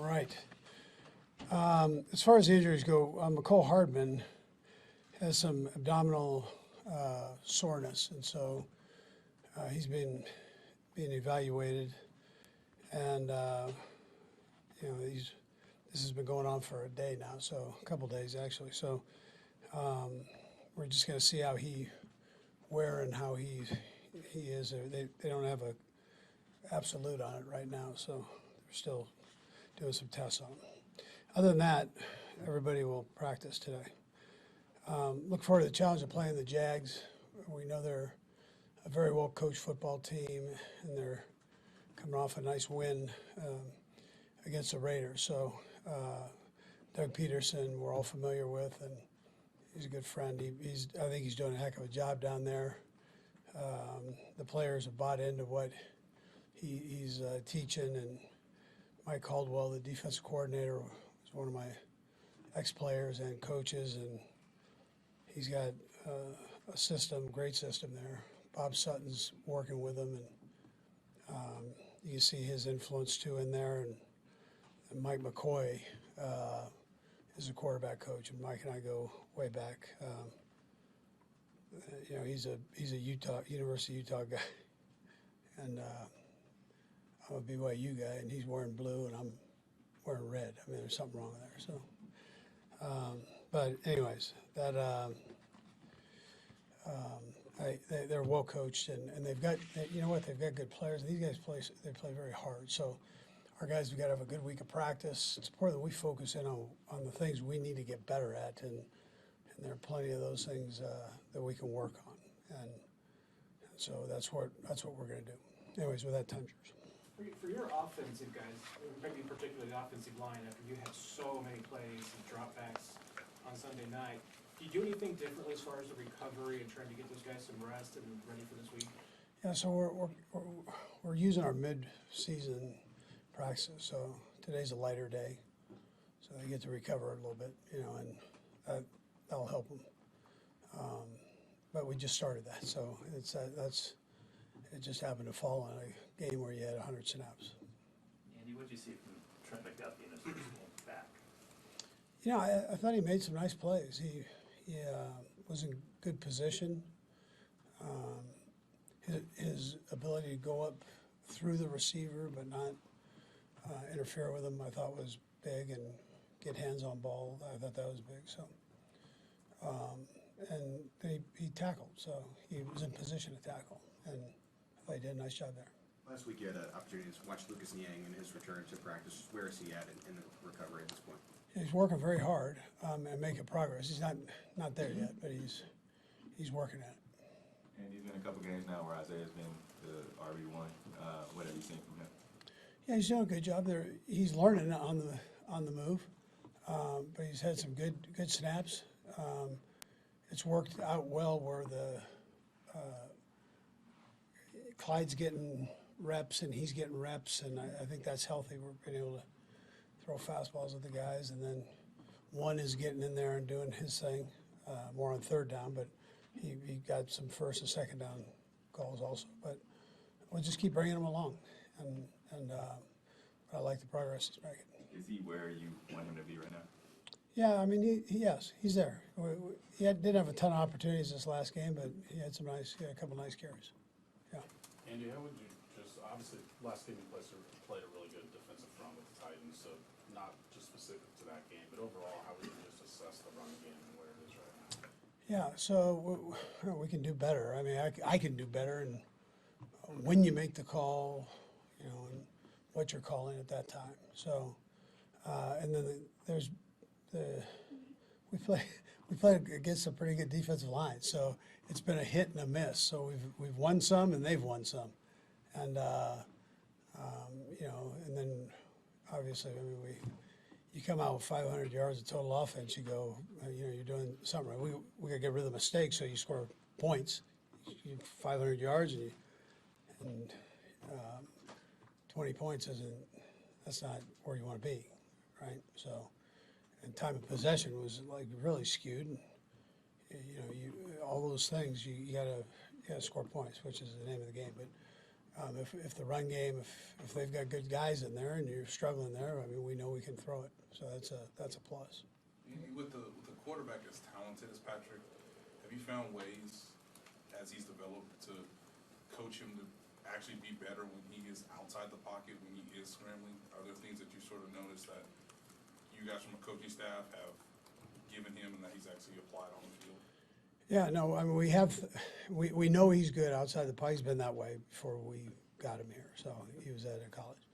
right. As far as the injuries go, McCole Hardman has some abdominal soreness, and so he's being evaluated, and this has been going on for a day now, so a couple days actually. So we're just going to see where and how he is. They don't have a absolute on it right now, so they're still doing some tests on him. Other than that, everybody will practice today. Look forward to the challenge of playing the Jags. We know they're a very well-coached football team, and they're coming off a nice win against the Raiders. So Doug Peterson, we're all familiar with, and he's a good friend. I think he's doing a heck of a job down there. The players have bought into what he's teaching, and Mike Caldwell, the defensive coordinator, was one of my ex-players and coaches, and he's got a great system there. Bob Sutton's working with him, and you can see his influence too in there. And Mike McCoy is a quarterback coach, and Mike and I go way back. He's a University of Utah guy, and I'm a BYU guy, and he's wearing blue, and I'm wearing red. I mean, there's something wrong there. So, but anyways, they're well coached, and they've got they've got good players. These guys play very hard. So our guys have got to have a good week of practice. It's important that we focus in on the things we need to get better at, and there are plenty of those things that we can work on, and so that's what we're going to do. Anyways, with that, time's yours. For your offensive guys, maybe particularly the offensive line, after you had so many plays and dropbacks on Sunday night, do you do anything differently as far as the recovery and trying to get those guys some rest and ready for this week? Yeah, so we're using our mid-season practices. So today's a lighter day, so they get to recover a little bit, and that'll help them. But we just started that, so it just happened to fall on a game where you had 100 snaps. Andy, what did you see from Trent McDuffie in his first game back? I thought he made some nice plays. He was in good position. His ability to go up through the receiver but not interfere with him, I thought was big, and get hands on ball, I thought that was big. So, and he tackled, so he was in position to tackle, and I thought he did a nice job there. Last week you had an opportunity to watch Lucas Niang and his return to practice. Where is he at in the recovery at this point? He's working very hard and making progress. He's not there yet, but he's working at it. And he's been a couple games now where Isaiah's been the RB1. What have you seen from him? Yeah, he's doing a good job there. He's learning on the move, but he's had some good snaps. It's worked out well where Clyde's getting reps and he's getting reps, and I think that's healthy. We're being able to throw fastballs at the guys, and then one is getting in there and doing his thing, more on third down, but he got some first and second down calls also. But we'll just keep bringing him along, and I like the progress he's making. Is he where you want him to be right now? Yeah, I mean, yes, he's there. He didn't have a ton of opportunities this last game, but he had a couple nice carries. Yeah. Andy, how would you obviously last game you played a really good defensive front with the Titans, so not just specific to that game, but overall, how would you just assess the run game and where it is right now? Yeah, so we can do better. I mean, I can do better, and when you make the call, and what you're calling at that time. So, and then we played against a pretty good defensive line, so it's been a hit and a miss. So we've won some, and they've won some, and and then obviously, I mean, you come out with 500 yards of total offense, you go, you're doing something right. We got to get rid of the mistakes, so you score points. You 500 yards and 20 points that's not where you want to be, right? So, and time of possession was like really skewed. All those things you gotta score points, which is the name of the game. If the run game, if they've got good guys in there and you're struggling there, I mean, we know we can throw it. So that's a plus. With the quarterback as talented as Patrick, have you found ways as he's developed to coach him to actually be better when he is outside the pocket, when he is scrambling? Are there things that you sort of notice that you guys from a coaching staff have given him and that he's actually applied on the field? Yeah, no, I mean, we know he's good outside the pocket. He's been that way before we got him here. So he was at a college.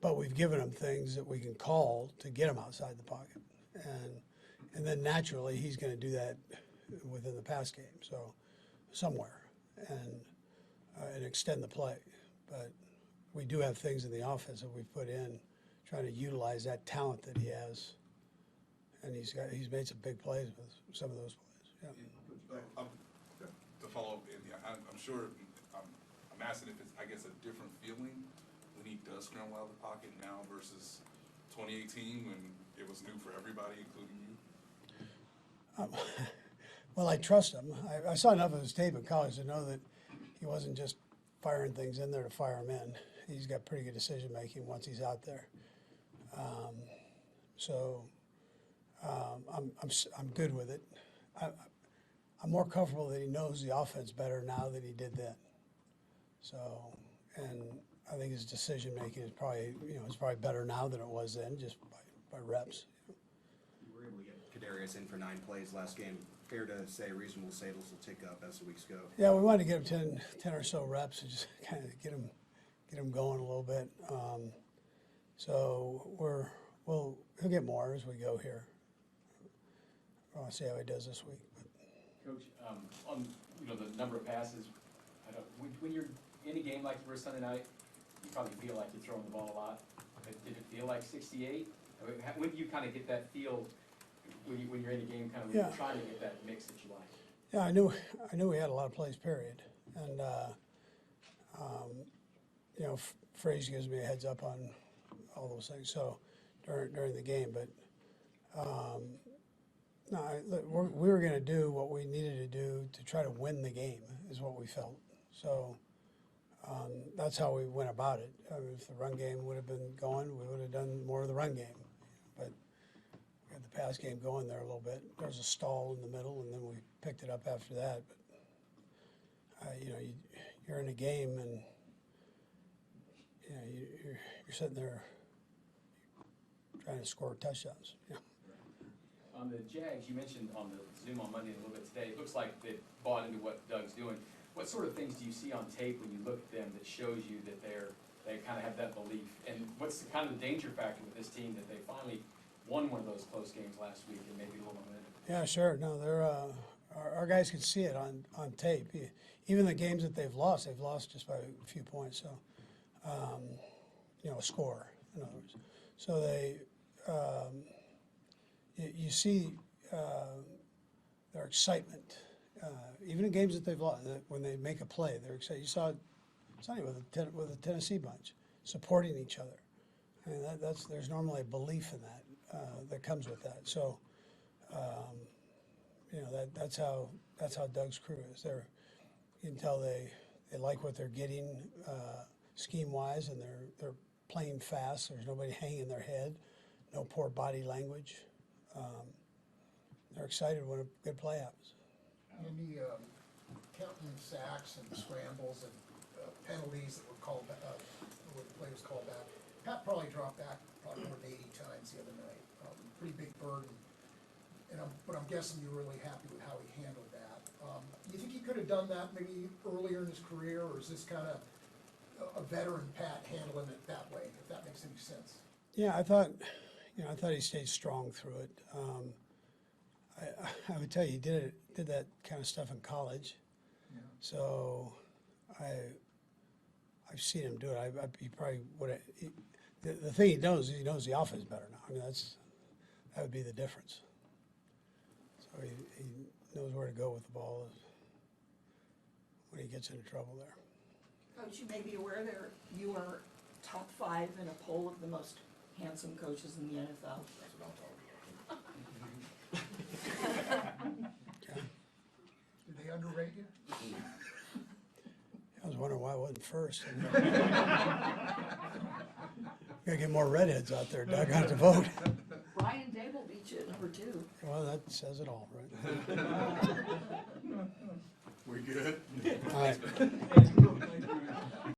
But we've given him things that we can call to get him outside the pocket. And then naturally he's going to do that within the pass game, so somewhere, and extend the play. But we do have things in the offense that we've put in, trying to utilize that talent that he has, and he's made some big plays with some of those plays. Yeah. To follow up, Andy, I'm sure I'm asking if it's, I guess, a different feeling when he does scramble out of the pocket now versus 2018 when it was new for everybody, including you. Well, I trust him. I saw enough of his tape in college to know that he wasn't just firing things in there to fire them in. He's got pretty good decision making once he's out there. I'm good with it. I'm more comfortable that he knows the offense better now than he did then. So, and I think his decision making is probably better now than it was then, just by reps. You were able to get Kadarius in for 9 plays last game. Fair to say, reasonable to say this will tick up as the weeks go. Yeah, we wanted to get him 10 or so reps and just kind of get him going a little bit. So he'll get more as we go here. I want to see how he does this week. Coach, on the number of passes, when you're in a game like you were Sunday night, you probably feel like you're throwing the ball a lot. But did it feel like 68? I mean, when do you kind of get that feel when you're in a game, kind of when you're trying to get that mix that you like? Yeah, I knew we had a lot of plays, period, and Frazier gives me a heads up on all those things. So during the game, but. No, we were going to do what we needed to do to try to win the game, is what we felt. So that's how we went about it. I mean, if the run game would have been going, we would have done more of the run game. But we had the pass game going there a little bit. There was a stall in the middle, and then we picked it up after that. But you're in a game, and you're sitting there trying to score touchdowns. Yeah. On the Jags, you mentioned on the Zoom on Monday and a little bit today, it looks like they bought into what Doug's doing. What sort of things do you see on tape when you look at them that shows you that they kind of have that belief? And what's the kind of the danger factor with this team that they finally won one of those close games last week and maybe a little momentum? Yeah, sure. No, they're our guys can see it on tape. Even the games that they've lost just by a few points. So, a score, in other words. So they. You see their excitement, even in games that they've lost. When they make a play, they're excited. You saw Sunday with the Tennessee bunch supporting each other. I mean, there's normally a belief in that comes with that. So, that's how Doug's crew is. You can tell they like what they're getting scheme wise, and they're playing fast. There's nobody hanging their head, no poor body language. They're excited when a good play happens. Andy, counting sacks and scrambles and penalties that were called back, where the play was called back, Pat probably dropped back probably more than 80 times the other night. Pretty big burden. But I'm guessing you're really happy with how he handled that. You think he could have done that maybe earlier in his career, or is this kind of a veteran Pat handling it that way, if that makes any sense? Yeah, I thought he stayed strong through it. I would tell you, he did that kind of stuff in college. Yeah. So I've seen him do it. He probably would. The thing he knows the offense better now. I mean, that would be the difference. So he knows where to go with the ball when he gets into trouble there. Coach, you may be aware you are top 5 in a poll of the most handsome coaches in the NFL. That's what I'm talking about. Okay. Did they underrate you? That was wondering why I wasn't first. Gotta get more redheads out there, Doug, on to vote. Brian Dable beat you at number 2. Well, that says it all, right? We're good? All right.